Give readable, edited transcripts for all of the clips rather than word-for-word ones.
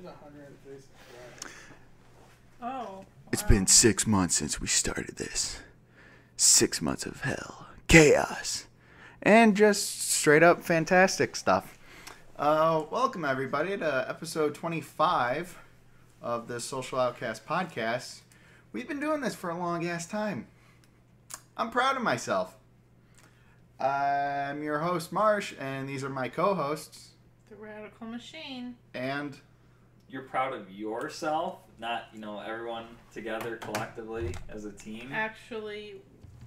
There's 103 subscribers. Oh. Wow. It's been 6 months since we started this. 6 months of hell, chaos, and just straight up fantastic stuff. Welcome everybody to episode 25 of the Social Outcast podcast. We've been doing this for a long ass time. I'm proud of myself. I'm your host Marsh, and these are my co-hosts. The Radical Machine. And you're proud of yourself, not, everyone together collectively as a team. Actually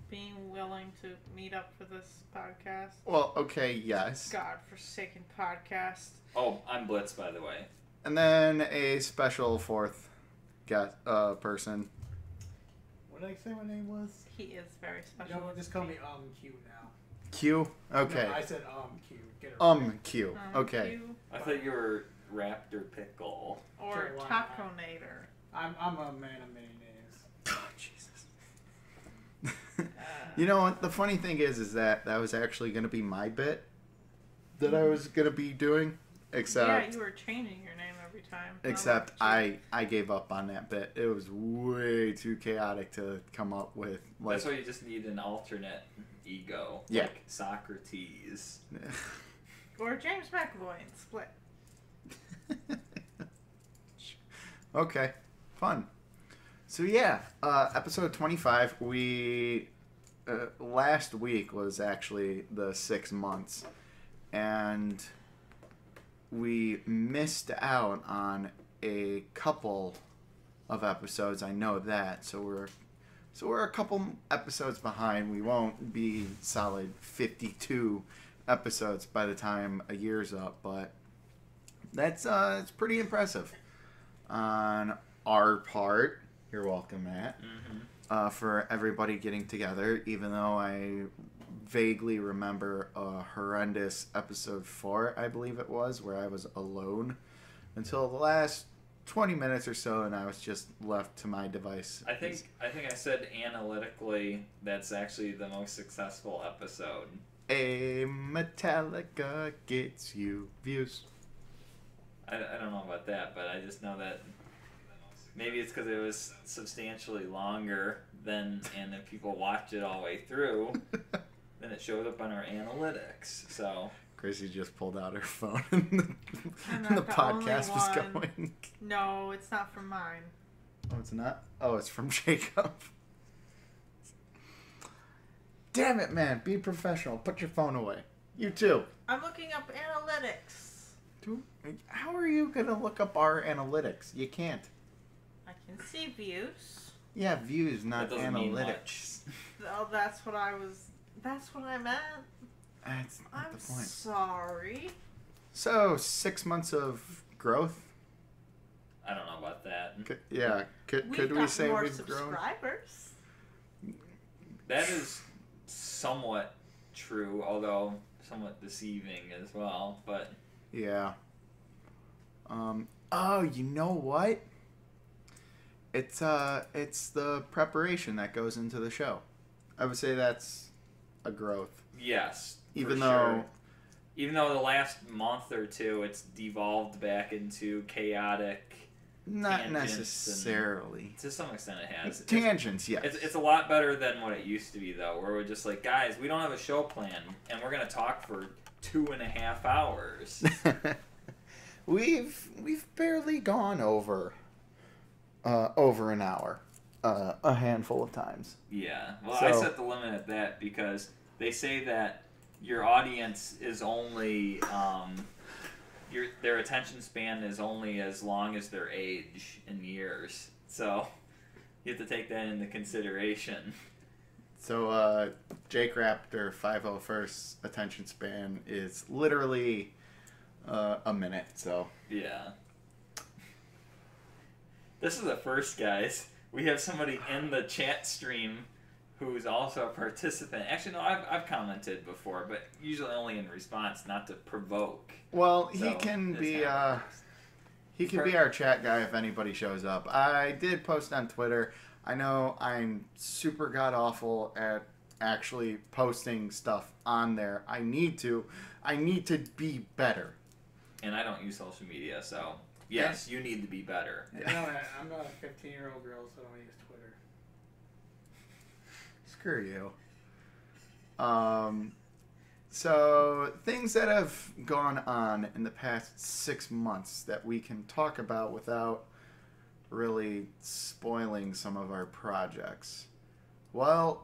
being willing to meet up for this podcast. Well, okay, yes. God-forsaken podcast. Oh, I'm Blitz, by the way. And then a special fourth guest person. What did I say my name was? He is very special. No, just call me Q now. Q? Okay. No, I said Q. Get it right. Q. Okay. Q, I thought you were Raptor Pickle. or Sure, why not? Taconator. I'm a man of many names. Oh, Jesus. You know what? The funny thing is that was actually going to be my bit that I was going to be doing, except Yeah, you were changing your name every time. except I gave up on that bit. It was way too chaotic to come up with. That's why you just need an alternate ego. Yeah. Like Socrates. Or James McAvoy in Split. Okay, fun. So yeah, episode 25. We last week was actually the 6 months, and we missed out on a couple of episodes. I know that. So we're a couple episodes behind. We won't be solid 52 episodes by the time a year's up, but that's it's pretty impressive on our part. You're welcome, Matt. Mm-hmm. For everybody getting together, even though I vaguely remember a horrendous episode 4, I believe it was, where I was alone until the last 20 minutes or so, and I was just left to my device. I think I said analytically that's actually the most successful episode. A Metallica gets you views. I don't know about that, but I just know that maybe it's because it was substantially longer and if people watch it all the way through, then it shows up on our analytics. So Gracie just pulled out her phone and I'm the not the podcast was only one. going. No, it's not from mine. Oh, it's not? Oh, it's from Jacob. Damn it, man. Be professional. Put your phone away. You too. I'm looking up analytics. Dude, how are you going to look up our analytics? You can't. I can see views. Yeah, views, not That doesn't mean analytics. Oh, that's what I meant. That's not I'm the point. sorry. So, 6 months of growth? I don't know about that. Could we got say more we've grown? subscribers. That is somewhat true, although somewhat deceiving as well. But Yeah. Oh, you know what? It's the preparation that goes into the show. I would say that's a growth. yes, Even for though sure. Even though the last month or two it's devolved back into chaotic. not tangents necessarily. To some extent, it has. Tangents, yes. It's a lot better than what it used to be, though, where we're just like, guys, we don't have a show plan, and we're gonna talk for 2.5 hours. We've barely gone over an hour a handful of times. Yeah. Well, So- I set the limit at that because they say that your audience is only their attention span is only as long as their age in years. So you have to take that into consideration. So Jake Raptor 501st's attention span is literally a minute. So Yeah. This is the first, guys. We have somebody in the chat stream who's also a participant. Actually, no, I've commented before, but usually only in response, not to provoke. well, he So, can this be happens. he can be our chat guy if anybody shows up. I did post on Twitter. I know I'm super god awful at actually posting stuff on there. I need to be better. And I don't use social media, so Yes, you need to be better. And I'm not a 15-year-old girl, so I don't use Twitter. Screw you. So, things that have gone on in the past 6 months that we can talk about without really spoiling some of our projects. Well,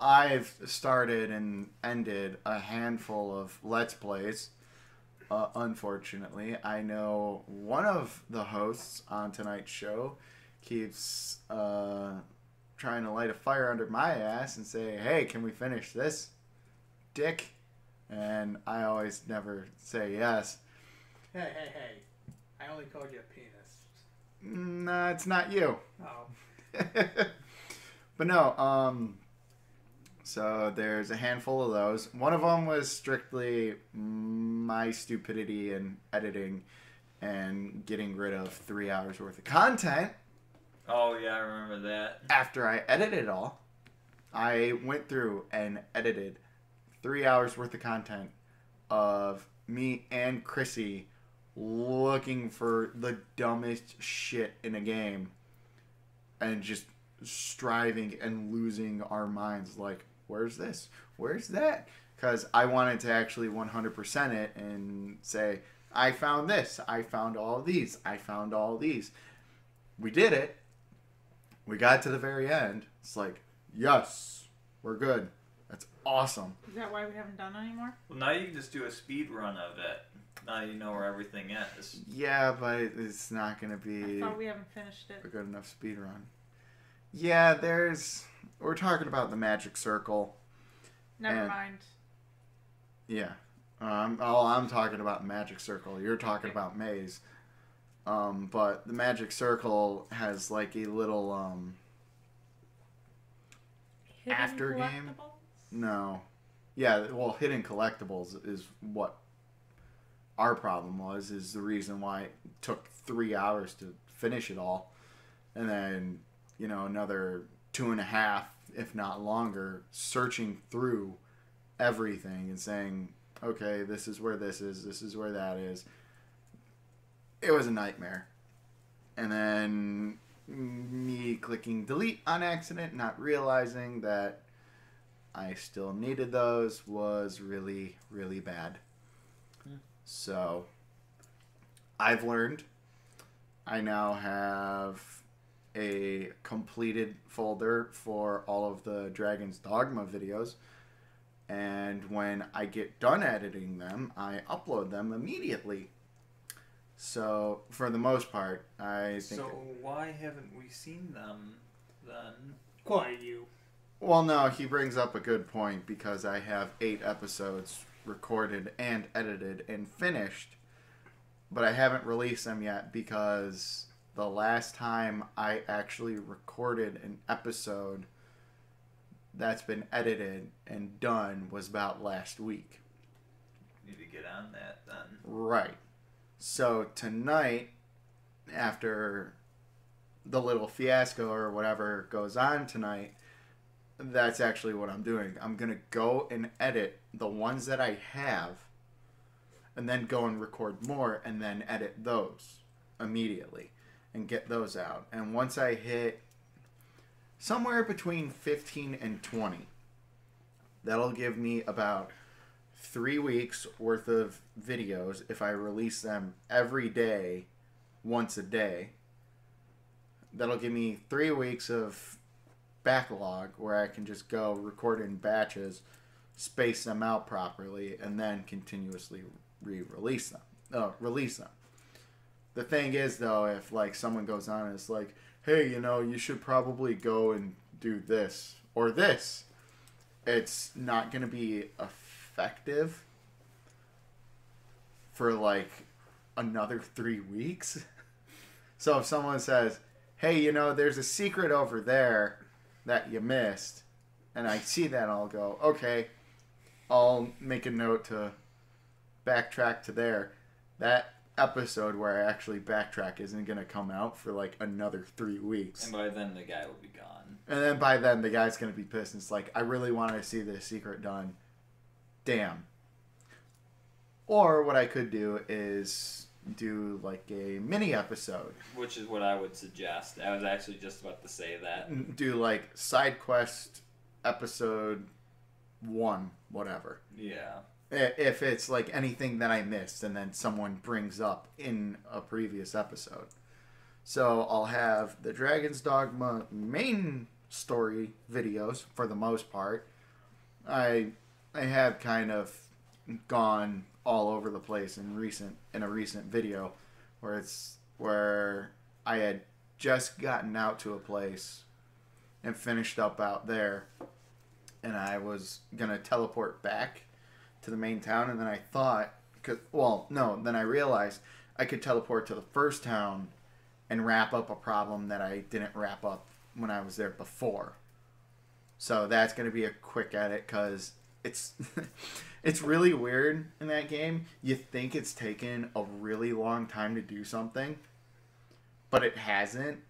I've started and ended a handful of Let's Plays. Unfortunately, I know one of the hosts on tonight's show keeps trying to light a fire under my ass and say, hey, can we finish this, dick? And I always never say yes. Hey. I only called you a penis. No, it's not you. Oh. But no, so there's a handful of those. One of them was strictly my stupidity in editing and getting rid of 3 hours worth of content. Oh, yeah, I remember that. After I edited it all, I went through and edited 3 hours worth of content of me and Chrissy looking for the dumbest shit in a game and just striving and losing our minds like, where's this? Where's that? Because I wanted to actually 100% it and say, I found this. I found all these. I found all these. We did it. We got to the very end. It's like, yes, we're good. That's awesome. Is that why we haven't done anymore? Well, now you can just do a speed run of it. Now you know where everything is. Yeah, but it's not going to be I thought we haven't finished it. a good enough speed run. Yeah, we're talking about the Magic Circle. Never mind. Yeah. I'm talking about Magic Circle. You're talking about Maze. But the Magic Circle has like a little Hidden after game. collectibles? No. Yeah, well, hidden collectibles is what our problem was, is the reason why it took 3 hours to finish it all. And then, another 2.5, if not longer, searching through everything and saying, okay, this is where this is where that is. It was a nightmare. And then me clicking delete on accident, not realizing that I still needed those, was really, really bad. So, I've learned. I now have a completed folder for all of the Dragon's Dogma videos. And when I get done editing them, I upload them immediately. So, for the most part, I think... So, why haven't we seen them, then? Quiet you. Well, no, he brings up a good point, because I have 8 episodes recorded and edited and finished, but I haven't released them yet because the last time I actually recorded an episode that's been edited and done was about last week. Need to get on that, then. Right. So tonight, after the little fiasco or whatever goes on tonight, that's actually what I'm doing. I'm going to go and edit the ones that I have and then go and record more and then edit those immediately and get those out. And once I hit somewhere between 15 and 20, that'll give me about 3 weeks worth of videos if I release them every day, once a day. That'll give me 3 weeks of backlog where I can just go record in batches, space them out properly, and then continuously release them. The thing is, though, if like someone goes on and is like, hey, you should probably go and do this or this, it's not going to be effective for like another 3 weeks. So if someone says, hey, there's a secret over there that you missed, and I see that, I'll go, okay, I'll make a note to backtrack to there. That episode where I actually backtrack isn't going to come out for like another 3 weeks. And by then the guy will be gone. And then by then the guy's going to be pissed. And it's like, I really want to see this secret done. Damn. Or what I could do is do like a mini episode. Which is what I would suggest. I was actually just about to say that. Do like side quest episode 1, whatever. Yeah. If it's like anything that I missed and then someone brings up in a previous episode. So I'll have the Dragon's Dogma main story videos for the most part. I have kind of gone all over the place in a recent video where I had just gotten out to a place and finished up out there, and I was gonna teleport back to the main town, and then I thought, then I realized I could teleport to the first town and wrap up a problem that I didn't wrap up when I was there before. So that's gonna be a quick edit because it's it's really weird in that game. You think it's taken a really long time to do something, but it hasn't.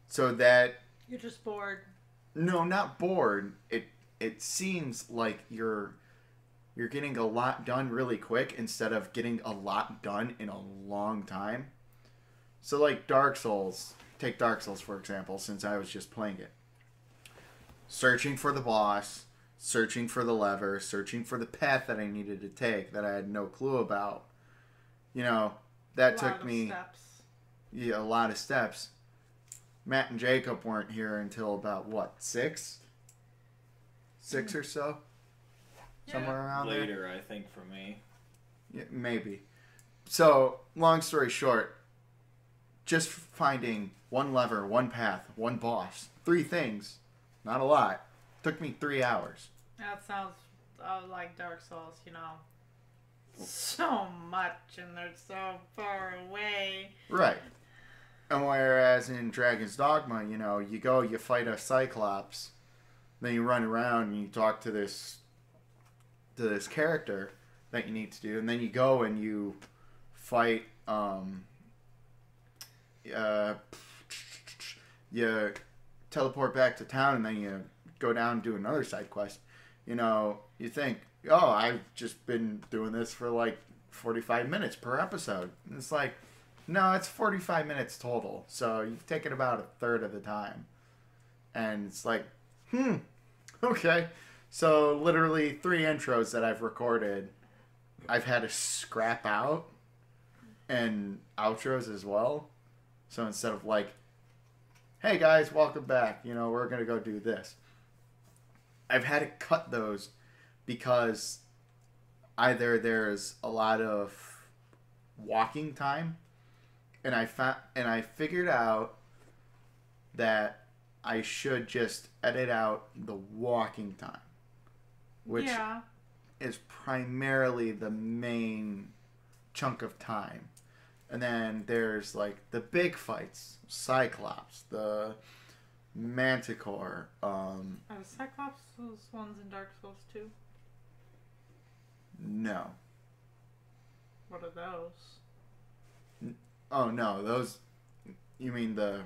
So that You're just bored. no, not bored. It seems like you're getting a lot done really quick instead of getting a lot done in a long time. So like Dark Souls, take Dark Souls for example, since I was just playing it. Searching for the boss, searching for the lever, searching for the path that I needed to take that I had no clue about. You know, that took me a lot of steps. Matt and Jacob weren't here until about what, 6 or so, somewhere around there. Later, I think, for me. Yeah, maybe. So, long story short, just finding one lever, one path, one boss, 3 things, not a lot, took me 3 hours. That sounds like Dark Souls, you know. So much, and they're so far away. Right. And whereas in Dragon's Dogma, you know, you go, you fight a Cyclops, then you run around and you talk to this character that you need to do, and then you go and you fight, you teleport back to town, and then you go down and do another side quest. You know, you think, oh, I've just been doing this for like 45 minutes per episode. And it's like, no, it's 45 minutes total. So you've taken about a third of the time. And it's like, okay. So literally 3 intros that I've recorded, I've had to scrap out, and outros as well. So instead of like, hey guys, welcome back, you know, we're going to go do this, I've had to cut those because either there's a lot of walking time, and I figured out that I should just edit out the walking time, which is primarily the main chunk of time. And then there's like the big fights, Cyclops, the Manticore. Are the Cyclops those ones in Dark Souls 2? No. What are those? Oh no, those. You mean the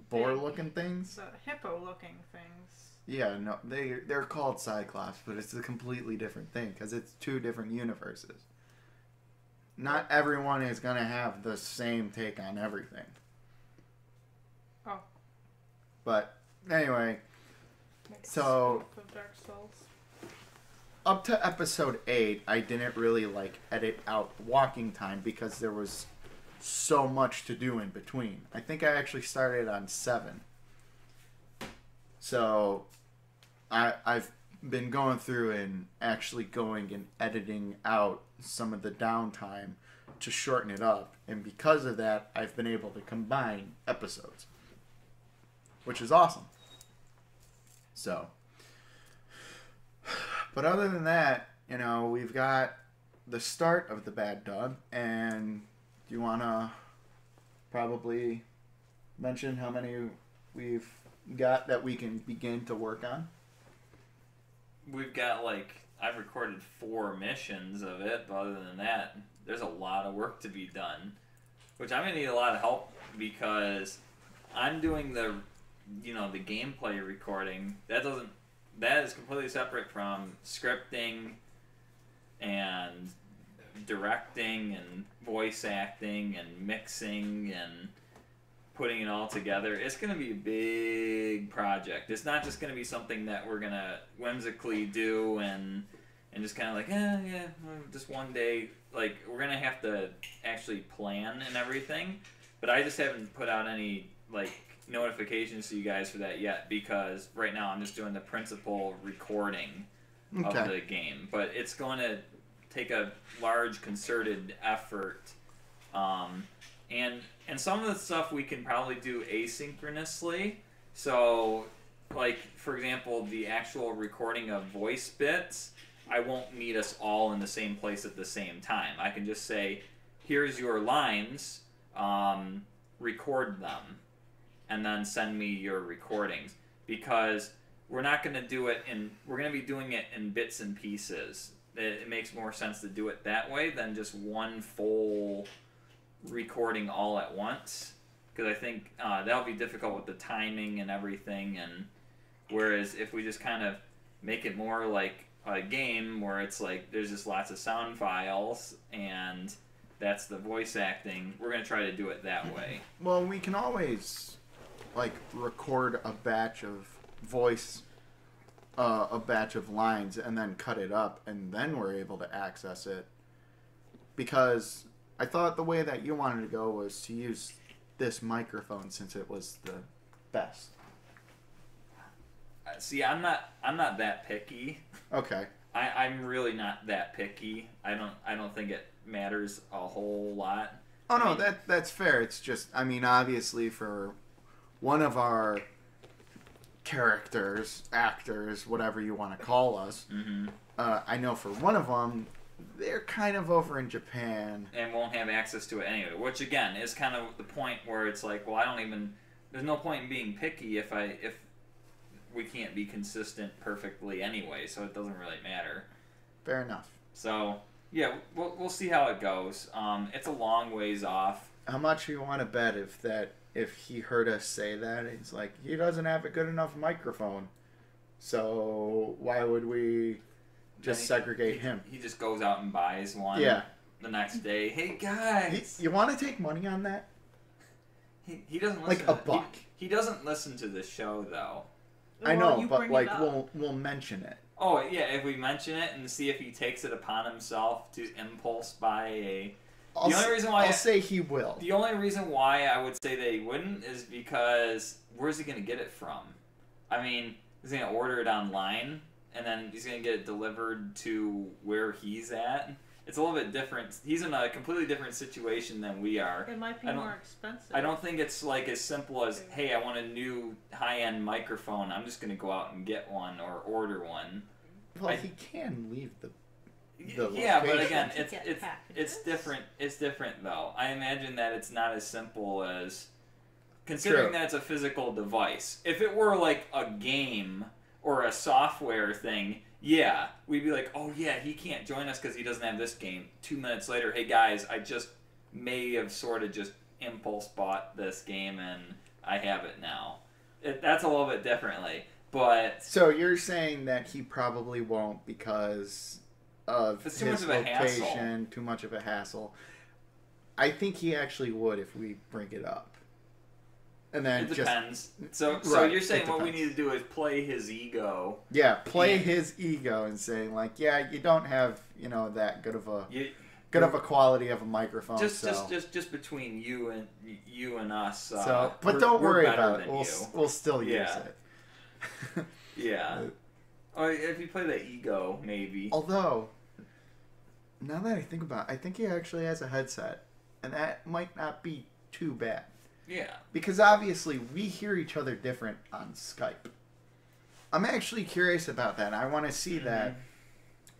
boar-looking things? The hippo-looking things. Yeah, no, they're called Cyclops, but it's a completely different thing because it's 2 different universes. Not everyone is gonna have the same take on everything. Oh. But anyway, so of Dark Souls. Up to episode 8, I didn't really like edit out walking time because there was so much to do in between. I think I actually started on 7. So I've been going through and actually going and editing out some of the downtime to shorten it up. And because of that, I've been able to combine episodes, which is awesome. So, but other than that, you know, we've got the start of the Bad Dog, and do you want to probably mention how many we've got that we can begin to work on? We've got, like, I've recorded 4 missions of it, but other than that, there's a lot of work to be done. Which I'm going to need a lot of help because I'm doing the gameplay recording. That is completely separate from scripting and directing and voice acting and mixing and putting it all together, it's going to be a big project. It's not just going to be something that we're going to whimsically do and just kind of like, yeah, just one day. Like, we're going to have to actually plan and everything. But I just haven't put out any, like, notifications to you guys for that yet, because right now I'm just doing the principal recording of the game. But it's going to take a large concerted effort. And some of the stuff we can probably do asynchronously. So, like, for example, the actual recording of voice bits, I won't need us all in the same place at the same time. I can just say, here's your lines, record them, and then send me your recordings. Because we're not going to do it we're going to be doing it in bits and pieces. It makes more sense to do it that way than just one full recording all at once, because I think that'll be difficult with the timing and everything. And whereas if we just kind of make it more like a game where it's like there's just lots of sound files and that's the voice acting, we're going to try to do it that way. Well, we can always like record a batch of voice, a batch of lines, and then cut it up, and then we're able to access it. Because I thought the way that you wanted to go was to use this microphone since it was the best. See, I'm not that picky. Okay. I'm really not that picky. I don't think it matters a whole lot. Oh no, that's fair. It's just, I mean, obviously for one of our characters, actors, whatever you want to call us, I know for one of them, they're kind of over in Japan and won't have access to it anyway. Which again is kind of the point where it's like, well, there's no point in being picky if we can't be consistent perfectly anyway, so it doesn't really matter. Fair enough. So yeah, we'll see how it goes. It's a long ways off. How much you want to bet if he heard us say that, it's like, he doesn't have a good enough microphone, so why would we just segregate him? He just goes out and buys one. Yeah. The next day, hey guys, you want to take money on that? He doesn't listen like a buck. He doesn't listen to the show though. I know, but like we'll mention it. Oh yeah, if we mention it and see if he takes it upon himself to impulse buy a. I'll say he will. The only reason why I would say that he wouldn't is because where's he going to get it from? I mean, he's going to order it online and then he's going to get it delivered to where he's at. It's a little bit different. He's in a completely different situation than we are. It might be more expensive. I don't think it's like as simple as, hey, I want a new high-end microphone. I'm just going to go out and get one or order one. Well, he can leave the yeah, location. but again, it's different. It's different though. I imagine that it's not as simple as considering that it's a physical device. If it were like a game or a software thing, yeah, we'd be like, oh yeah, he can't join us because he doesn't have this game. 2 minutes later, hey guys, I just may have sort of just impulse bought this game and I have it now. That's a little bit differently, but so you're saying that he probably won't because of it's too his much of a location, hassle. too much of a hassle. I think he actually would if we bring it up. And then it depends. So right, you're saying what we need to do is play his ego. Yeah, play his ego and saying like, yeah, you don't have that good of a quality of a microphone. Just between you and us. But don't worry about it. We'll still use it. Yeah. Or if you play the ego, maybe. Although, now that I think about it, I think he actually has a headset, and that might not be too bad. Yeah. Because obviously we hear each other different on Skype. I'm actually curious about that. I want to see that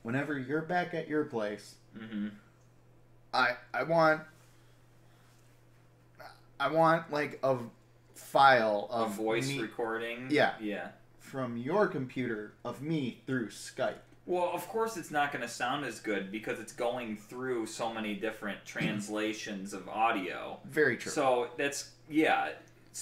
whenever you're back at your place. Mm-hmm. I want like a file of a voice me, recording. Yeah. Yeah. From your computer of me through Skype. Well, of course it's not going to sound as good because it's going through so many different translations of audio. Very true. So that's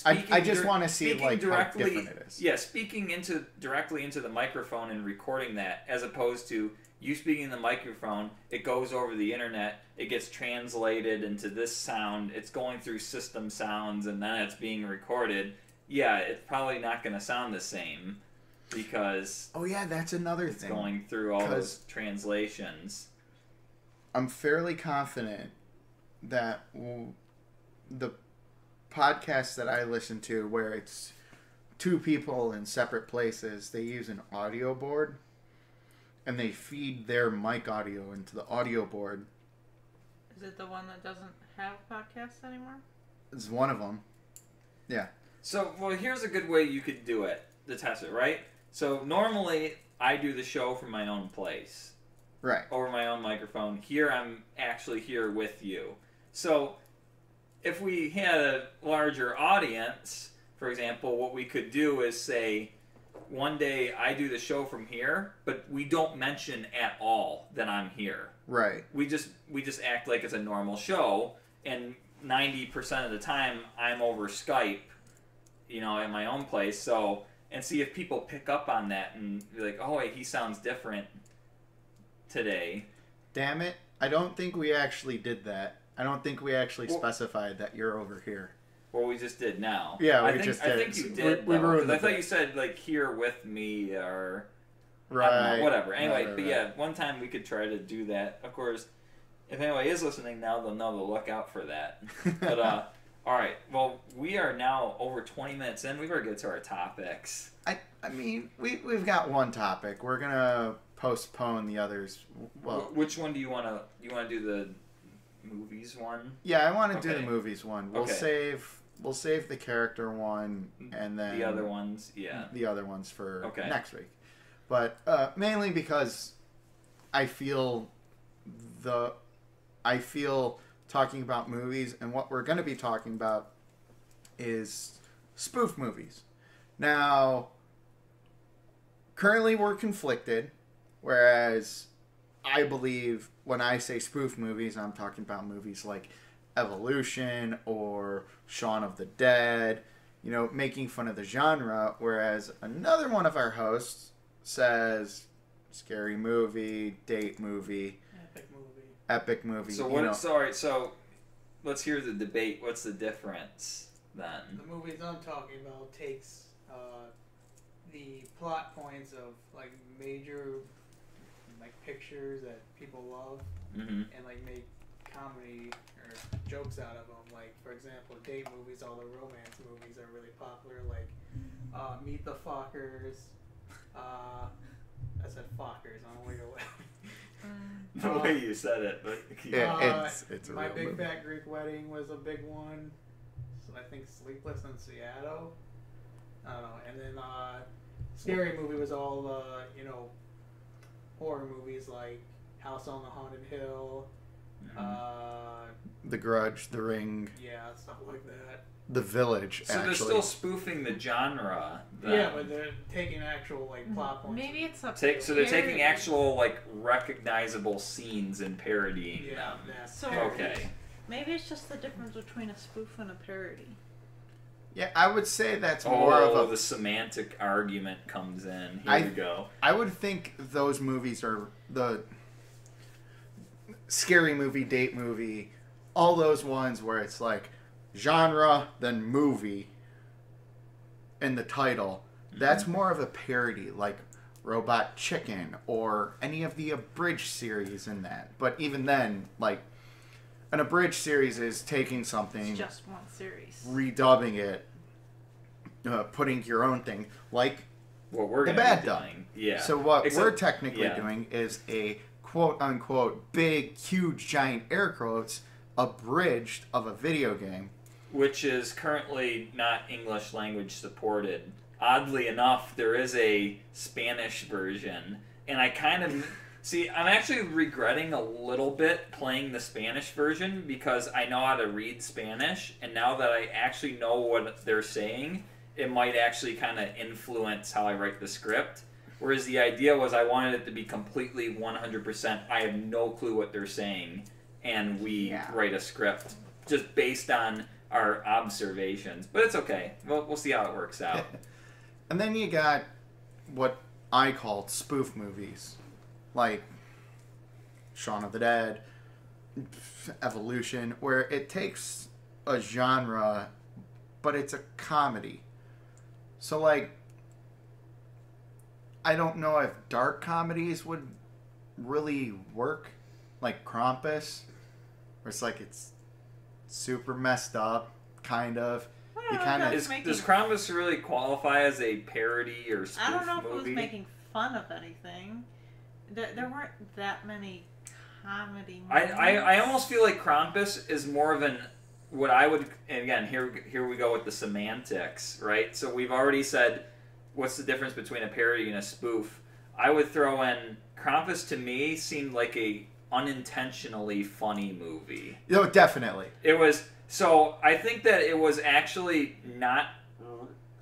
I just want to see like directly, how different it is. Yeah, speaking directly into the microphone and recording that, as opposed to you speaking in the microphone, it goes over the internet, it gets translated into this sound, it's going through system sounds, and then it's being recorded. Yeah, it's probably not going to sound the same because Oh yeah, that's another it's thing. going through all those translations. I'm fairly confident that the podcasts that I listen to where it's two people in separate places, they use an audio board and they feed their mic audio into the audio board. Is it the one that doesn't have podcasts anymore? It's one of them. Yeah. So, well, here's a good way you could do it to test it, right? So, normally, I do the show from my own place. Right. Over my own microphone. Here, I'm actually here with you. So, if we had a larger audience, for example, what we could do is say, one day I do the show from here, but we don't mention at all that I'm here. Right. We just act like it's a normal show, and 90% of the time I'm over Skype, at my own place. So, and see if people pick up on that and be like, oh wait, he sounds different today. Damn it. I don't think we actually did that. I don't think we actually specified that you're over here. Well, we just did now. Yeah, I just did. I think you did. We ruined I thought you said like here with me or right. I don't know, whatever. Anyway, right. Yeah, one time we could try to do that. Of course, if anybody is listening now, they'll know to look out for that. But all right. Well, we are now over 20 minutes in. We better get to our topics. I mean, we've got one topic. We're gonna postpone the others. Well, which one do you want to? You want to do the movies one? Yeah, I want to do Okay. the movies one. We'll Okay. save the character one, and then The other ones, yeah. the other ones for Okay. next week. But mainly because I feel talking about movies, and what we're going to be talking about is spoof movies. Now, currently we're conflicted, whereas I believe when I say spoof movies, I'm talking about movies like Evolution or Shaun of the Dead, making fun of the genre, whereas another one of our hosts says scary movie, date movie, epic movie. So what? Sorry. So let's hear the debate. What's the difference then? The movies I'm talking about takes the plot points of like major pictures that people love Mm-hmm. and make comedy or jokes out of them. Like for example, date movies, all the romance movies are really popular. Like Meet the Fockers. I said Fockers. I don't want to go away. The way you said it, but it's a My real Big movie. Fat Greek Wedding was a big one. So I think Sleepless in Seattle. I don't know. And then scary movie was all horror movies like House on the Haunted Hill. The Grudge, The Ring, Yeah, stuff like that. The Village. so actually, they're still spoofing the genre. Then. Yeah, but they're taking actual plot points. Maybe it's a So they're taking parody. actual recognizable scenes and parodying Yeah, them. that's So- Okay. Maybe it's just the difference between a spoof and a parody. Yeah, I would say that's more of the semantic argument comes in. Here I- we go. I would think those movies are the scary movie, date movie, all those ones where it's like genre, then movie in the title. That's more of a parody, like Robot Chicken or any of the abridged series in that. But even then, an abridged series is taking something, It's just one series. redubbing it, putting your own thing, like What we're The gonna Bad be Dog. doing. Yeah. So what Except- we're technically yeah. doing is a quote-unquote big, huge, giant air quotes abridged of a video game. Which is currently not English language supported. Oddly enough, there is a Spanish version, and I kind of see. I'm actually regretting a little bit playing the Spanish version because I know how to read Spanish, and now that I actually know what they're saying, it might actually kind of influence how I write the script. Whereas the idea was I wanted it to be completely 100%. I have no clue what they're saying, and we write a script just based on our observations. But it's okay. We'll see how it works out. And then you got what I called spoof movies. Like, Shaun of the Dead, Evolution, where it takes a genre, but it's a comedy. So, like, I don't know if dark comedies would really work, like Krampus, where it's like it's super messed up, kind of. You kind of does Krampus really qualify as a parody or spoof movie? I don't know if it was making fun of anything. There weren't that many comedy movies. I almost feel like Krampus is more of an what I would, and again, here we go with the semantics, right? So we've already said what's the difference between a parody and a spoof. I would throw in Krampus. To me seemed like a unintentionally funny movie. No, definitely. It was. So I think that it was actually not.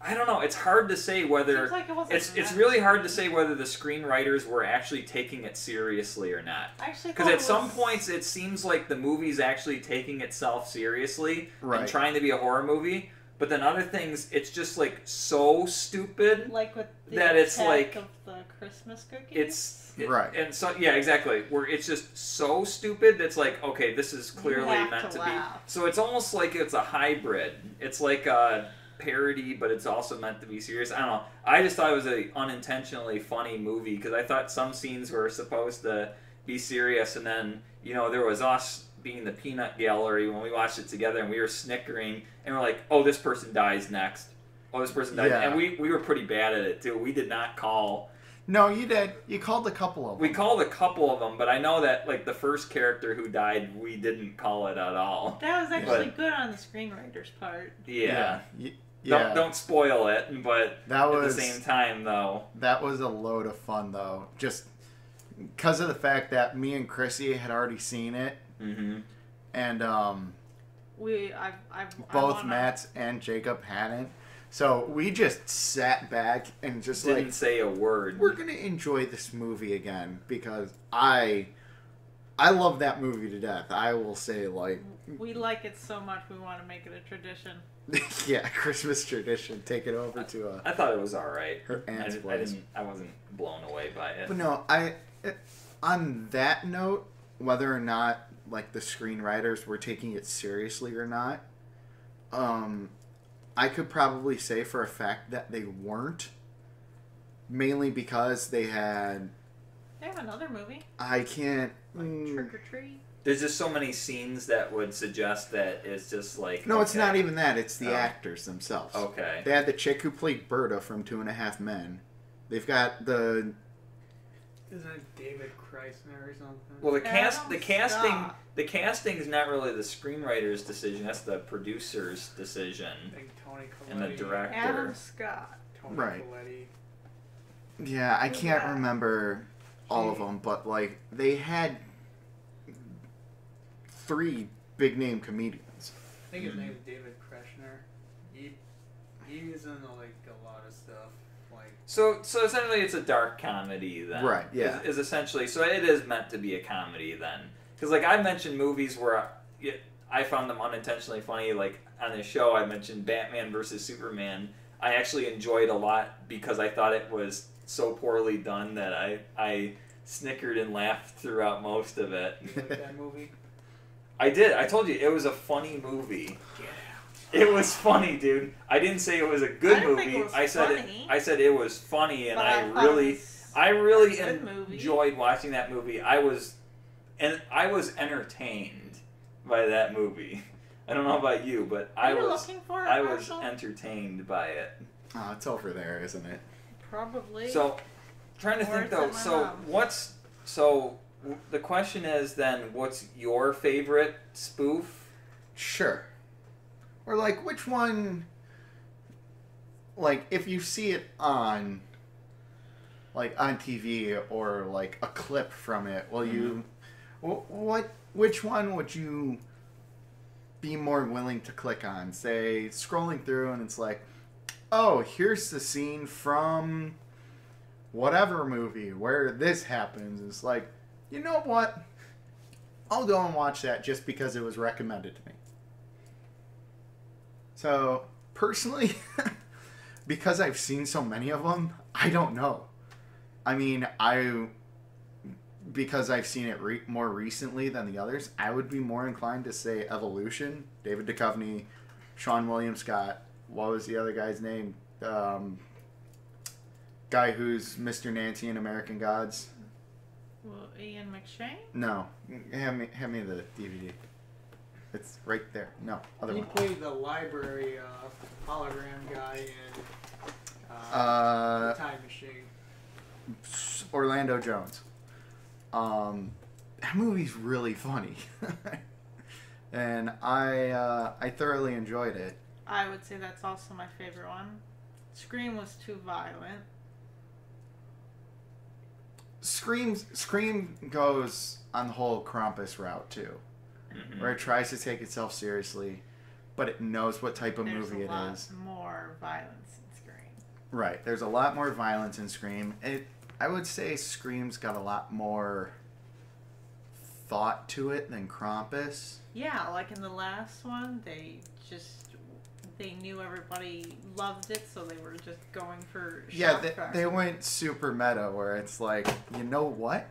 I don't know. It's hard to say whether like it's really hard to say whether the screenwriters were actually taking it seriously or not. Because at some points it seems like the movie's actually taking itself seriously and trying to be a horror movie. But then other things, it's just like so stupid, like with the that it's like of the Christmas cookies. Right. And so yeah, exactly. Where it's just so stupid that's like, okay, this is clearly meant to be. So it's almost like it's a hybrid. It's like a parody, but it's also meant to be serious. I don't know. I just thought it was a unintentionally funny movie because I thought some scenes were supposed to be serious, and then there was us being the peanut gallery when we watched it together, and we were snickering, and we're like, oh, this person dies next. Oh, this person dies. Yeah. And we were pretty bad at it too. We did not call. No, you did. You called a couple of them. We called a couple of them, but I know that like the first character who died, we didn't call it at all. That was actually good on the screenwriter's part. Yeah. Yeah. Don't spoil it, but at the same time, though. That was a load of fun, though. Just because of the fact that me and Chrissy had already seen it. Mm-hmm. And both Matt and Jacob hadn't. So we just sat back and just didn't say a word. We're going to enjoy this movie again because I love that movie to death. I will say, like... We like it so much we want to make it a tradition. Yeah, Christmas tradition. Take it over to I thought it was all right. Her aunt's place. I wasn't blown away by it. But no, on that note, whether or not like the screenwriters were taking it seriously or not, I could probably say for a fact that they weren't. Mainly because they have another movie. I can't. Trick or Treat. There's just so many scenes that would suggest that it's just like... No, it's not even that. It's the actors themselves. Okay. They had the chick who played Berta from 2.5 Men. They've got the... Isn't it David Kreisner or something? Well, the casting is not really the screenwriter's decision. That's the producer's decision. I think Tony Colletti. And the director. Adam Scott. Tony Colletti. Yeah, I can't remember all of them, but like they had 3 big name comedians. I think his name is David Kreisner. He's in like a lot of stuff. Like so essentially, it's a dark comedy then. Right. Yeah. Is essentially so it is meant to be a comedy then, because like I mentioned movies where I found them unintentionally funny. Like on this show, I mentioned Batman versus Superman. I actually enjoyed a lot because I thought it was so poorly done that I snickered and laughed throughout most of it. you like that movie? I did. I told you it was a funny movie. Get out. It was funny, dude. I didn't say it was a good movie. Think it was I said funny, I said it was funny, and but I really a good movie. enjoyed watching that movie. I was entertained by that movie. I don't know about you, but I was entertained by it. Oh, it's over there, isn't it? Probably. So, trying to think though. So the question is then, what's your favorite spoof? Sure. Or like, which one? Like, if you see it on, like on TV or like a clip from it, will you? Which one would you be more willing to click on? Say, scrolling through and it's like, oh, here's the scene from whatever movie where this happens. It's like, you know what? I'll go and watch that just because it was recommended to me. So, personally, because I've seen so many of them, I don't know. I mean, because I've seen it more recently than the others, I would be more inclined to say Evolution. David Duchovny, Sean William Scott. What was the other guy's name? Guy who's Mr. Nancy in American Gods. Well, Ian McShane? No, hand me the DVD. It's right there. No, other He one. played the library hologram guy in the Time Machine. Orlando Jones. That movie's really funny, and I thoroughly enjoyed it. I would say that's also my favorite one. Scream was too violent. Scream goes on the whole Krampus route too, where it tries to take itself seriously, but it knows what type of movie it is. There's a lot more violence in Scream. Right. There's a lot more violence in Scream. I would say Scream's got a lot more thought to it than Krampus. Yeah, like in the last one, they knew everybody loved it, so they were just going for shock factor. They went super meta, where it's like, you know what?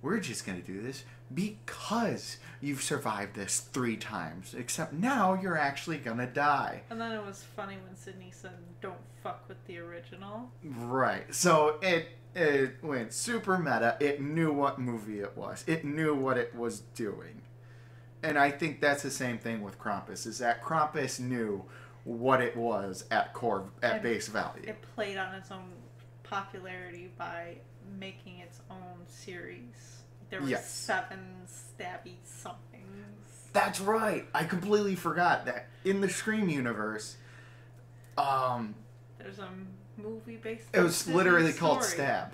We're just going to do this because you've survived this 3 times. Except now you're actually going to die. And then it was funny when Sydney said, "Don't fuck with the original." Right. So it went super meta. It knew what movie it was. It knew what it was doing. And I think that's the same thing with Krampus, is that Krampus knew what it was at base value. It played on its own popularity by making its own series. There were 7 stabby somethings. That's right. I completely forgot that in the Scream universe, there's a movie based it on was Sydney's literally called story. Stab.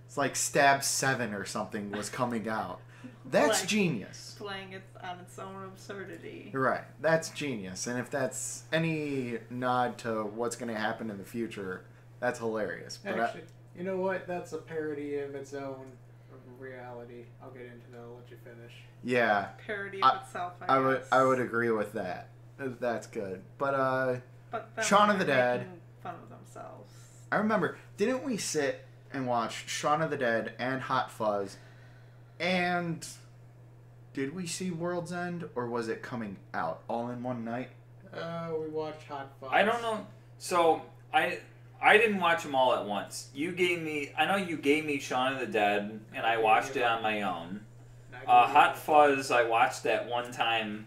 It's like Stab 7 or something was coming out. That's Like, genius. Playing it on its own absurdity. Right. That's genius. And if that's any nod to what's going to happen in the future, that's hilarious. But Actually, you know what? That's a parody of its own reality. I'll get into that. I'll let you finish. yeah, Parody of itself, I guess. I would agree with that. That's good. But But then Shaun of the they're Dead. making fun of themselves. I remember, didn't we sit and watch Shaun of the Dead and Hot Fuzz? And did we see World's End, or was it coming out all in one night? We watched Hot Fuzz. I don't know. So I didn't watch them all at once. I know you gave me Shaun of the Dead, and I watched it on my own. Hot Fuzz, I watched that one time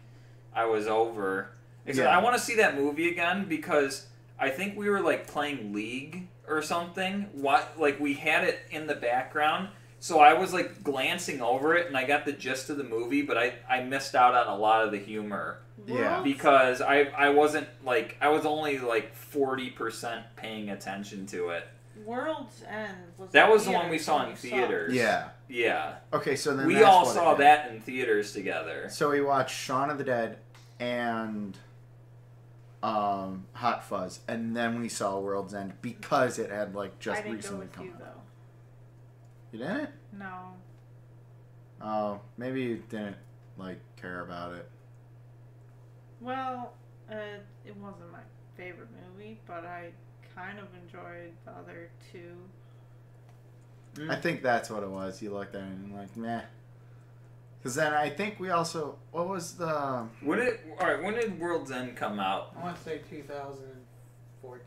I was over. Except I want to see that movie again because I think we were like playing League or something. Like we had it in the background. So I was like glancing over it, and I got the gist of the movie, but I missed out on a lot of the humor. Yeah. Because I wasn't like, I was only like 40% paying attention to it. World's End was That in was the one we theaters saw when in you theaters. Yeah. Yeah. Okay, so then We that's all what saw it that in theaters together. So we watched Shaun of the Dead and Hot Fuzz, and then we saw World's End because it had like just I didn't go recently with come you, out. though. You didn't? No. Oh, maybe you didn't like care about it. Well, it wasn't my favorite movie, but I kind of enjoyed the other 2. I think that's what it was. You looked at it and like, meh. Because then I think we also, what was the... When did World's End come out? I want to say 2014.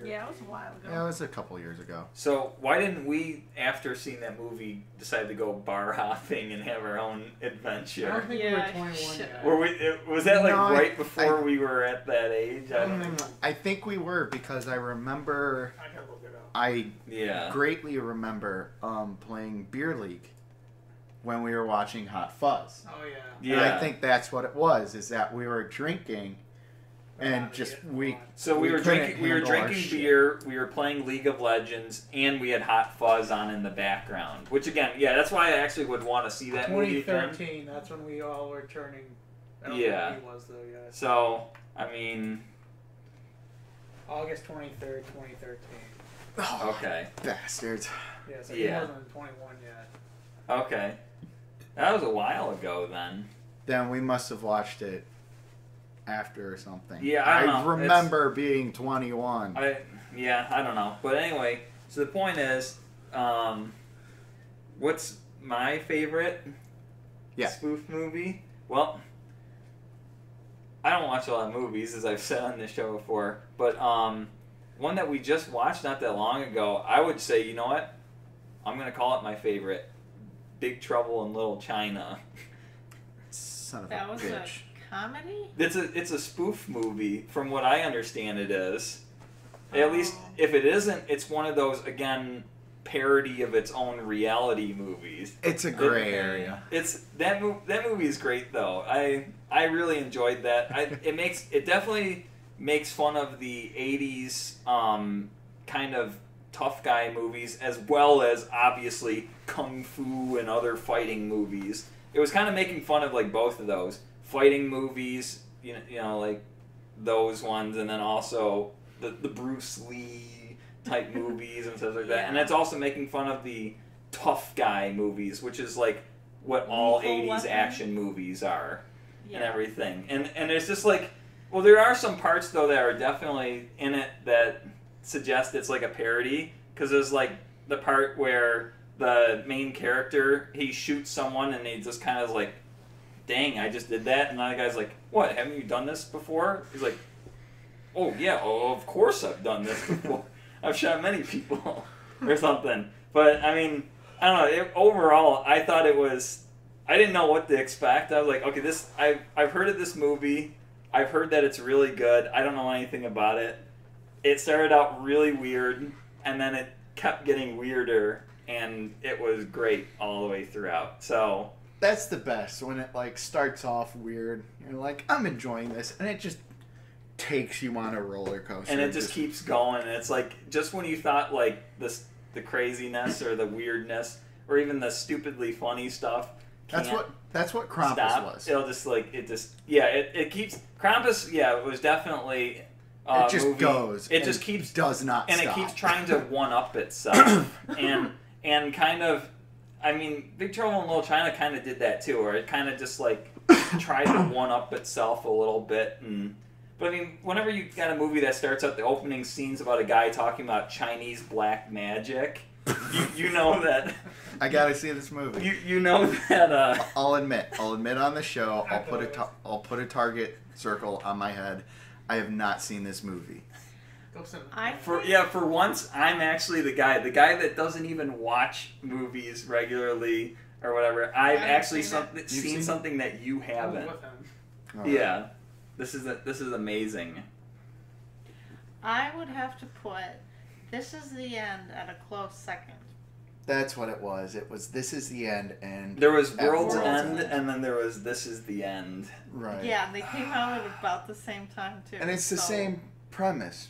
Yeah, it was a while ago. Yeah, it was a couple years ago. So why didn't we, after seeing that movie, decide to go bar hopping and have our own I adventure? don't think we were 21 yet. Was that like No, right before we were at that age? I don't know. I think we were, because I remember, I gotta look it up. I Yeah. greatly remember playing Beer League when we were watching Hot Fuzz. Oh yeah. Yeah. And I think that's what it was, is that we were drinking and just So we were couldn't drinking handle our shit. beer, we were playing League of Legends, and we had Hot Fuzz on in the background. Which again, yeah, that's why I actually would want to see that movie again. 2013, that's when we all were turning. I don't Yeah. know when he was though, yeah. So, I mean, August 23rd, 2013. Oh, okay. bastards. Yeah, so Yeah. he wasn't 21 yet. Okay. That was a while ago then. Then we must have watched it after or something. Yeah, I don't know. remember being 21. I don't know. But anyway, so the point is, what's my favorite spoof movie? Well, I don't watch a lot of movies, as I've said on this show before, but one that we just watched not that long ago, I would say, you know what? I'm going to call it my favorite. Big Trouble in Little China. Son of That a was bitch. a comedy? It's a spoof movie, from what I understand it is. At least, if it isn't, it's one of those, again, parody of its own reality movies. It's a gray area. It's that movie is great though. I really enjoyed that. It definitely makes fun of the 80s kind of tough guy movies, as well as obviously kung fu and other fighting movies. It was kind of making fun of like both of those fighting movies, you know, like those ones, and then also the Bruce Lee type movies and stuff like that. Yeah. And it's also making fun of the tough guy movies, which is like what all Lethal 80s Weapon. action movies are and Yeah. everything. And it's just like, well, there are some parts though that are definitely in it that suggest it's like a parody, because there's like the part where the main character, he shoots someone and he just kind of like, dang, I just did that, and the other guy's like, what, haven't you done this before? He's like, oh yeah, oh, of course I've done this before. I've shot many people or something. But I mean, I don't know, overall I thought it was, I didn't know what to expect. I was like, okay, this, I've heard of this movie, I've heard that it's really good, I don't know anything about it. It started out really weird, and then it kept getting weirder, and it was great all the way throughout. So That's the best, when it like starts off weird. You're like, I'm enjoying this, and it just takes you on a roller coaster. and it just keeps going, and it's like, just when you thought like the craziness or the weirdness or even the stupidly funny stuff That's what Krampus stop, was. it'll just like, it keeps, Krampus, it was definitely It just movie. goes. It and just keeps, does not and stop. it keeps trying to one up itself, and kind of, I mean, Big Trouble in Little China kind of did that too, where it kind of just like tried to one up itself a little bit. But I mean, whenever you got a movie that starts out, the opening scene's about a guy talking about Chinese black magic, you know that. I gotta see this movie. You know that. I'll admit on the show. I'll put a target circle on my head. I have not seen this movie. For once, I'm actually the guy that doesn't even watch movies regularly or whatever. I've actually seen something that you haven't. Yeah, this is amazing. I would have to put This Is the End at a close second. That's what it was. It was This Is the End, and There was World's World's End, End. and then there was This Is the End. right. Yeah, they came out at about the same time too. And it's the so- same premise,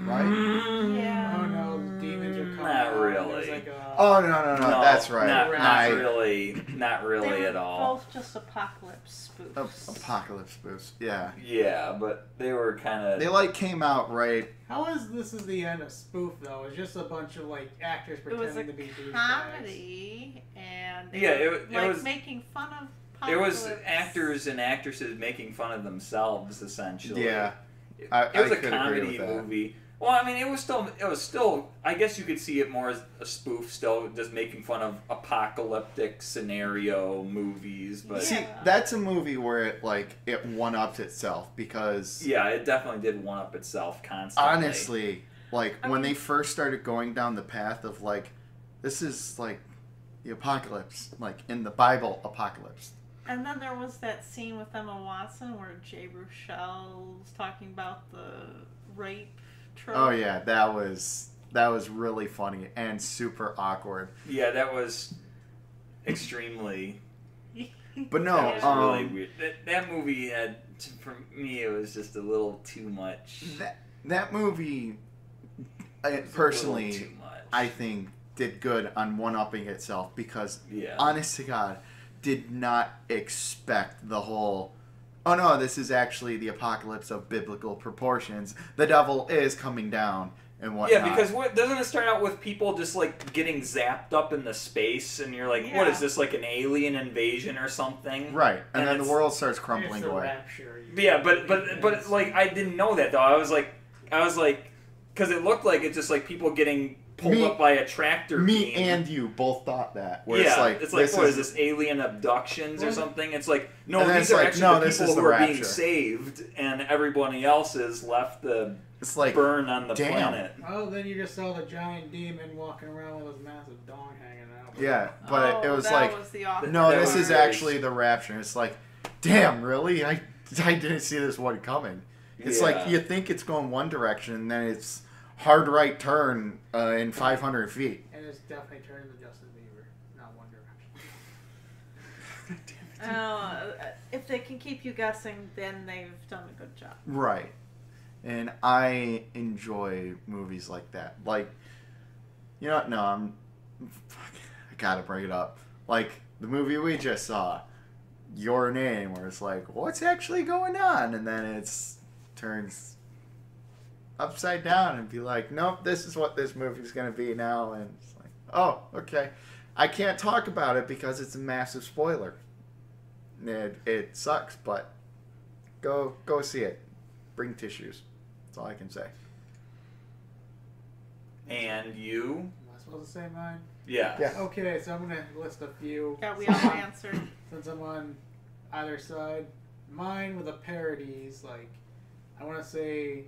right? Yeah. Oh no, demons are coming. Not out. really. There's like a, Oh no, that's right. Not I- really They were at all. both just apocalypse spoofs. Apocalypse boost. Yeah. Yeah, but they were kind of. They like came out right. how is This Is the End a spoof though? It's just a bunch of like actors It was pretending a to be douchebags. comedy, and they Yeah, were, it like was- making fun of. It was apocalypse. actors and actresses making fun of themselves, essentially. Yeah. It I was a could agree comedy with that. movie. Well, I mean, it was still. I guess you could see it more as a spoof, still just making fun of apocalyptic scenario movies. But See, Yeah. that's a movie where it one-upped itself because yeah, it definitely did one up itself constantly. honestly, when they first started going down the path of this is like the apocalypse, like in the Bible apocalypse. And then there was that scene with Emma Watson where Jay Baruchel's talking about the rape trope. Oh yeah, that was really funny and super awkward. Yeah, that was extremely. But no, That was really weird. That movie had, for me, it was just a little too much. that movie, It was a little personally, too much. I think did good on one-upping itself because, Yeah. honest to God, did not expect the whole. Oh no, this is actually the apocalypse of biblical proportions. The devil is coming down and whatnot. Yeah, because doesn't it start out with people just like getting zapped up into space, and you're like, what Yeah. is this, like an alien invasion or something? Right, and then the it's- world starts It's crumbling the away. rapture. Yeah, but like I didn't know that though. I was like, because it looked like it's just like people getting pulled up by a tractor Me beam. and you both thought that. Where Yeah, it's like what is this, alien abductions or something? It's like, no, And then these it's are like, actually no, the this people is the who are being rapture. saved, and everybody else is left to it's like burn on the damn. planet. Oh, then you just saw the giant demon walking around with his massive dong hanging out. Yeah, but it was that like was the awkward no, That this was is very- actually the rapture. It's like, damn, really? I didn't see this one coming. It's like Yeah. you think it's going one direction, and then it's hard right turn in 500 feet. And it's definitely turning to Justin Bieber, not One Direction. If they can keep you guessing, then they've done a good job. Right. And I enjoy movies like that. Like, you know, no, I gotta bring it up. Like, the movie we just saw, Your Name, where it's like, what's actually going on? And then it's turns upside down and be like, nope, this is what this movie's gonna be now. And it's like, oh, okay. I can't talk about it because it's a massive spoiler. It sucks, but go see it. Bring tissues. That's all I can say. And you? Am I supposed to say mine? Yeah. Yeah. Okay, so I'm going to list a few. Yeah, we all answered. Since I'm on either side. Mine with the parodies, like, I want to say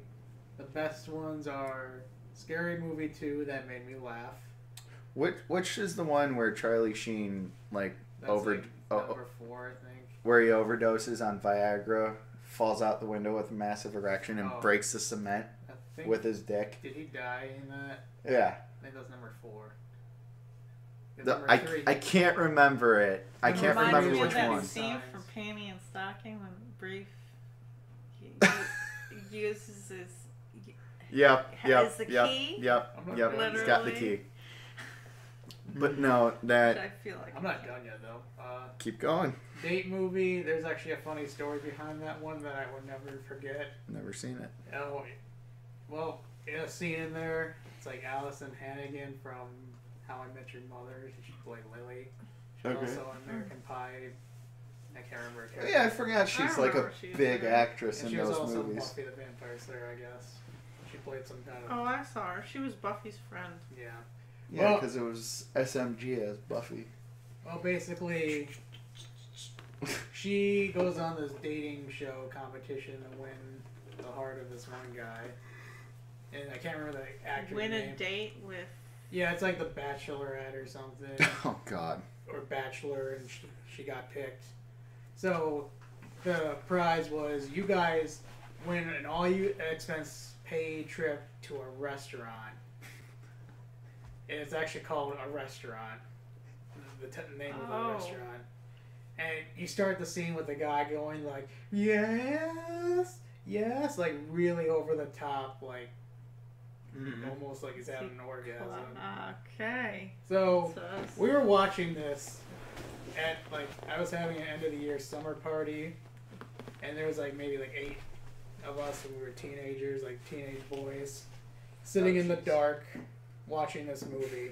the best ones are Scary Movie 2, that made me laugh. Which is the one where Charlie Sheen That's like number 4, I think. where he overdoses on Viagra, falls out the window with a massive erection, and Oh. breaks the cement I think, with his dick. did he die in that? Yeah. I think that was number 4. I can't remember it. I can't Remind remember me of which that one. scene from Panty and Stocking when Brief uses his Yep. has the key. Yep. I'm not Yep. done He's got the Literally. key. But no, Which that I feel like I'm not done yet, though. keep going. Date movie, there's actually a funny story behind that one that I would never forget. Never seen it. Oh, well, in a scene in there, it's like Allison Hannigan from How I Met Your Mother. She played Lily. She's Okay. also in American Pie. I can't remember her character. Yeah, I forgot she's like a remember she's big in it. actress And in she was those also movies. Buffy the Vampire Slayer, I guess. She played some kind of... Oh, I saw her. She was Buffy's friend. Yeah. Yeah, Well- because it was SMG as Buffy. Well, basically, she goes on this dating show competition to win the heart of this one guy. And I can't remember the actor's Win name. a date with. Yeah, it's like The Bachelorette or something. Oh God. Or Bachelor, and she got picked. So the prize was you guys win an all-expense paid trip to a restaurant. And it's actually called a restaurant. The name of the Oh. restaurant. And you start the scene with the guy going like, yes, yes, like really over the top, like almost like he's having an orgasm. Okay. So So we were watching this at like I was having an end of the year summer party, and there was like maybe like 8 of us when we were teenagers, like teenage boys, sitting in the dark watching this movie.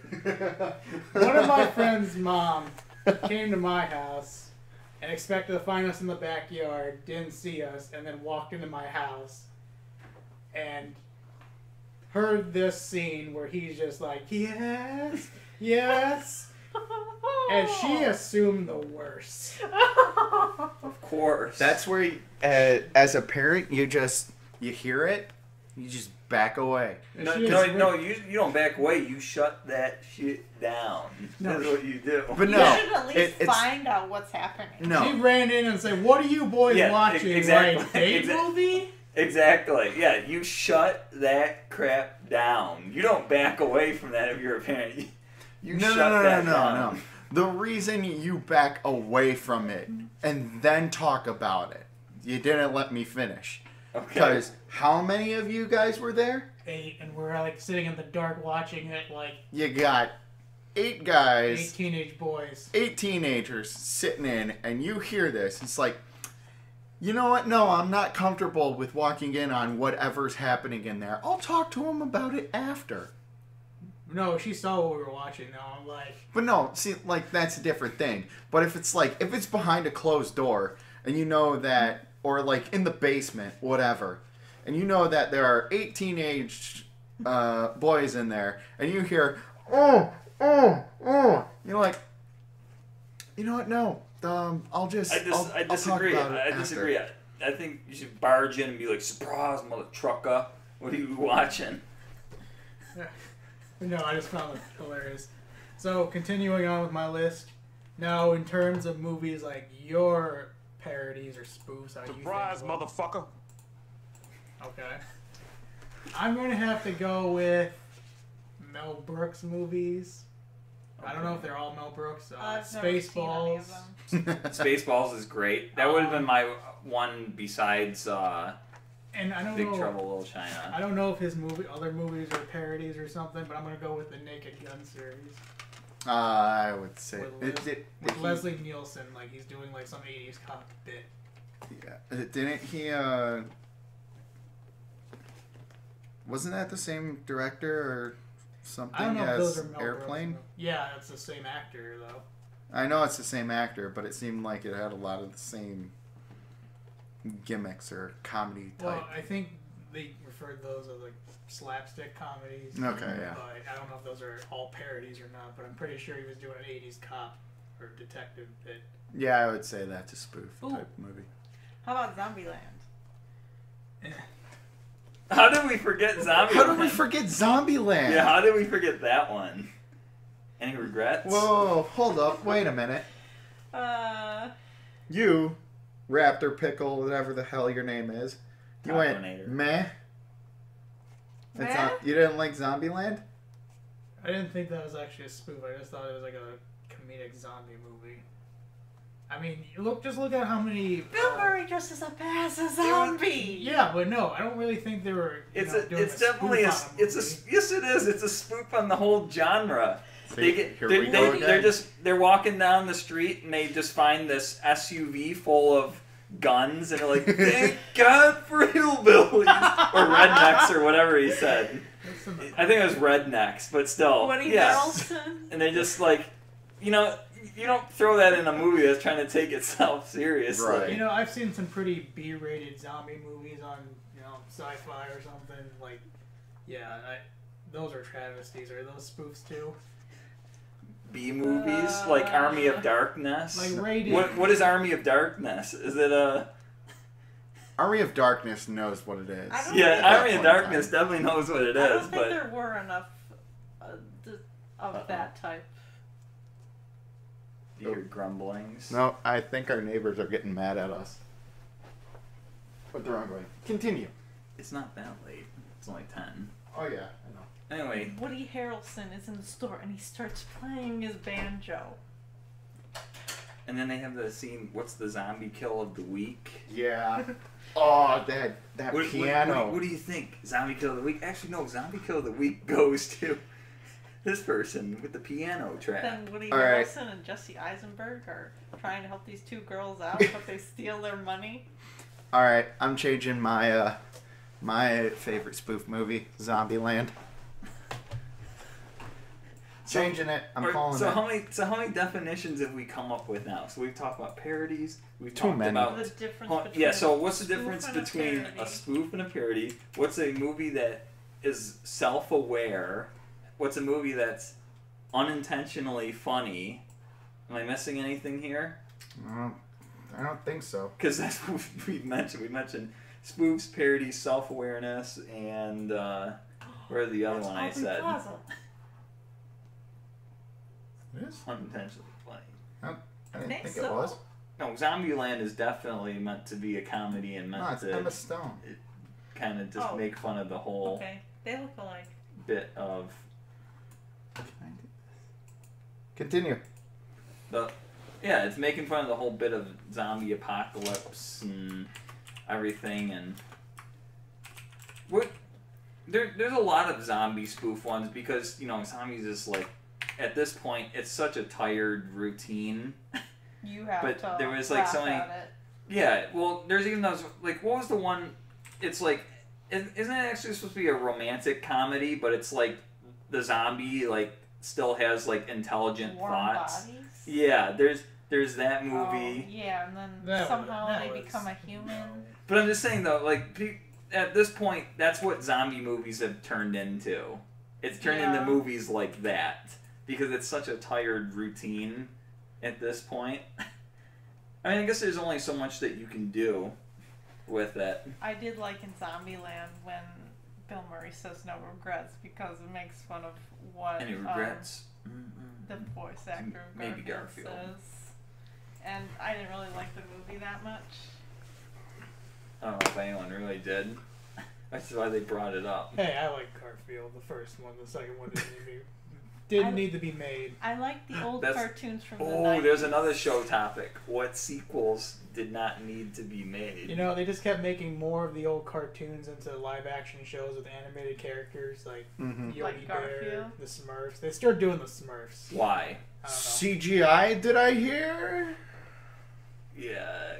One of my friend's mom came to my house and expected to find us in the backyard, didn't see us, and then walked into my house and heard this scene where he's just like, yes, yes. And she assumed the worst. Of course. That's where, as a parent, you hear it, you just back away. No, She no, is- no, you don't back away. You shut that shit down. No, That's what you do. But you no, should at least it's find out what's happening. She no. ran in and said, "What are you boys Yeah, watching? exactly. Like date movie?" Exactly. Yeah, you shut that crap down. You don't back away from that if you're a parent. You No, shut that no. down. The reason you back away from it and then talk about it, you didn't let me finish. Okay. Because how many of you guys were there? 8, and we're like sitting in the dark watching it, like You got 8 8 guys, teenage boys. 8 teenagers sitting in, and you hear this. It's like, you know what? No, I'm not comfortable with walking in on whatever's happening in there. I'll talk to them about it after. No, she saw what we were watching. Now I'm like, But no, see, like, that's a different thing. But if it's behind a closed door, and you know that, or like in the basement, whatever, and you know that there are 8 teenage boys in there, and you hear, oh, oh, oh. You're like, you know what? No. I'll just. I disagree. I disagree. I think you should barge in and be like, surprise, mother trucker. What are you watching? No, I just found it hilarious. So, continuing on with my list. Now, in terms of movies like your parodies or spoofs, how surprise, you think motherfucker. Okay. I'm going to have to go with Mel Brooks movies. I don't know if they're all Mel Brooks. Spaceballs. Spaceballs is great. That would have been my one besides and I don't Big know, Trouble in Little China. I don't know if his other movies are parodies or something, but I'm going to go with the Naked Gun series. I would say with Leslie Nielsen, like he's doing like some 80s cop bit. Yeah, didn't he? Wasn't that the same director or something I don't know if those as are Mel Airplane? Brooks. Yeah, it's the same actor though. I know it's the same actor, but it seemed like it had a lot of the same gimmicks or comedy type. Well, I think they referred those as like slapstick comedies. Okay, yeah. But I don't know if those are all parodies or not, but I'm pretty sure he was doing an 80s cop or detective bit. Yeah, I would say that's a spoof type movie. How about Zombieland? How did we forget Zombieland? How did we forget Zombieland? Yeah, how did we forget that one? Any regrets? Whoa, hold up, wait a minute. You, Raptor Pickle, whatever the hell your name is, you went meh. You didn't like Zombieland? I didn't think that was actually a spoof. I just thought it was like a comedic zombie movie. I mean, just look at how many. Bill Murray dresses up as a zombie. Yeah, but no, I don't really think they were. It's definitely yes, it is. It's a spoof on the whole genre. They're walking down the street and they just find this SUV full of guns and they're like, thank God for hillbillies or rednecks or whatever he said. I think it was rednecks, but still, Woody Harrelson. And they just like, you don't throw that in a movie that's trying to take itself seriously. Right. I've seen some pretty B-rated zombie movies on sci-fi or something. Like, yeah, those are travesties. Are those spoofs too? B movies like Army of Darkness. Like rated. What is Army of Darkness? Is it a? Army of Darkness knows what it is. Army of Darkness definitely knows what it is. I don't think but there were enough of that type. You hear grumblings. No, I think our neighbors are getting mad at us. But the wrong way. Continue. It's not that late. It's only 10. Oh yeah, I know. Anyway. Woody Harrelson is in the store and he starts playing his banjo. And then they have the scene, what's the zombie kill of the week? Yeah. Oh, that piano. What do you think? Zombie kill of the week? Actually, no. Zombie kill of the week goes to this person with the piano track. Then Woody Harrelson and Jesse Eisenberg are trying to help these two girls out, but they steal their money. All right, I'm changing my my favorite spoof movie, Zombieland. Changing it. I'm calling it. So how many definitions have we come up with now? So we've talked about parodies. We've Too talked many. about The difference between yeah. So what's the difference spoof and between a spoof and a parody? What's a movie that is self-aware? What's a movie that's unintentionally funny? Am I missing anything here? I don't think so. Because that's what we mentioned. We mentioned spoofs, parodies, self-awareness, and where the other one I said? It is? Unintentionally funny. I didn't think it was. No, Zombieland is definitely meant to be a comedy and meant it's to Emma Stone. kind of just make fun of the whole Okay, they look alike. bit of Continue. yeah, it's making fun of the whole bit of zombie apocalypse and everything, and there's a lot of zombie spoof ones because zombies is like at this point it's such a tired routine. You have but to there was like laugh so many. at it. Yeah, well, there's even those like what was the one? It's like isn't it actually supposed to be a romantic comedy? But it's like the zombie like still has like intelligent Warm thoughts. Bodies? Yeah, there's that movie. Oh, yeah, and then somehow they become a human. But I'm just saying though, like at this point, that's what zombie movies have turned into. It's turned into movies like that because it's such a tired routine at this point. I mean, I guess there's only so much that you can do with it. I did like in Zombieland when Bill Murray says no regrets because it makes fun of what Any regrets? the voice actor of Maybe Garfield says. And I didn't really like the movie that much. I don't know if anyone really did. That's why they brought it up. Hey, I like Garfield, the first one. The second one didn't need to be made. I like the old cartoons from the 90s. Oh, there's another show topic. What sequels did not need to be made? You know, they just kept making more of the old cartoons into live-action shows with animated characters like Yogi Like Bear, Garfield? the Smurfs. They started doing the Smurfs. Why? I don't know. CGI, did I hear? Yeah.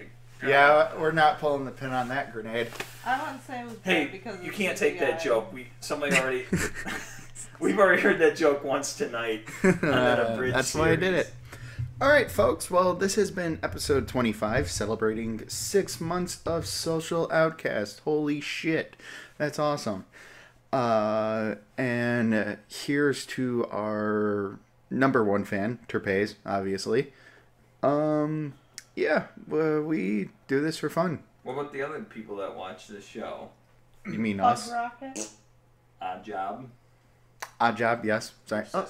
Yeah, we're not pulling the pin on that grenade. I wouldn't say it was Hey, bad because you of can't CGI. take that joke. We've already heard that joke once tonight on that abridged That's why I did series. it. All right, folks. Well, this has been episode 25, celebrating 6 months of Social Outcast. Holy shit. That's awesome. And here's to our number one fan, Terpez, obviously. Yeah, we do this for fun. What about the other people that watch this show? You mean Bug us? Rocket? Odd Job? Odd job, yes. Sorry. Bug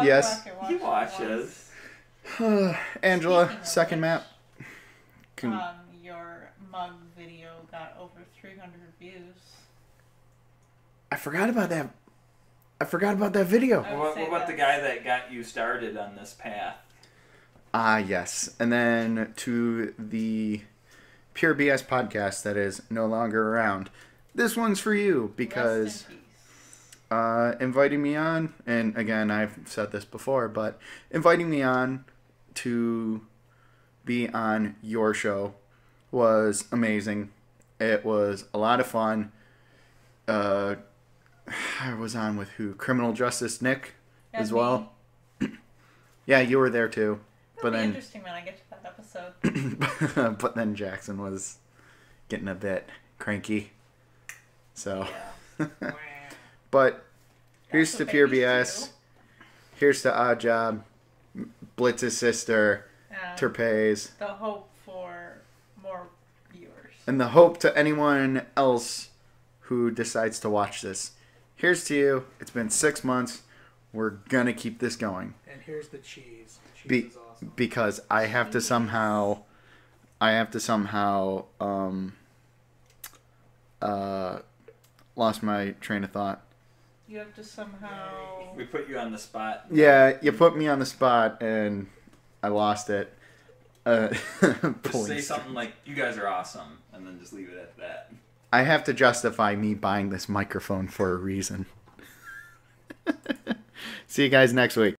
Yes. Rocket He watches. Angela, Speaking of second which, map. Your mug video got over 300 views. I forgot about that. I forgot about that video. I would What say about the that's- guy that got you started on this path? Ah, yes. And then to the Pure BS podcast that is no longer around. This one's for you because Rest in peace. inviting me on, and again, I've said this before, but inviting me on to be on your show was amazing. It was a lot of fun. I was on with who? Criminal Justice Nick as And well. me. Yeah, you were there too. It'll But be then, interesting when I get to that episode. but then Jackson was getting a bit cranky. So, but here's That's to what Pure babies BS. do. Here's to Odd Job, Blitz's sister, And Terpez, the hope for more viewers. and the hope to anyone else who decides to watch this. Here's to you. It's been 6 months. We're gonna keep this going. And here's the cheese. Cheese Be- is awesome. Because I have to somehow lost my train of thought. You have to somehow. We put you on the spot. Yeah, you put me on the spot and I lost it. Just Pulling say something like, "You guys are awesome," and then just leave it at that. I have to justify me buying this microphone for a reason. See you guys next week.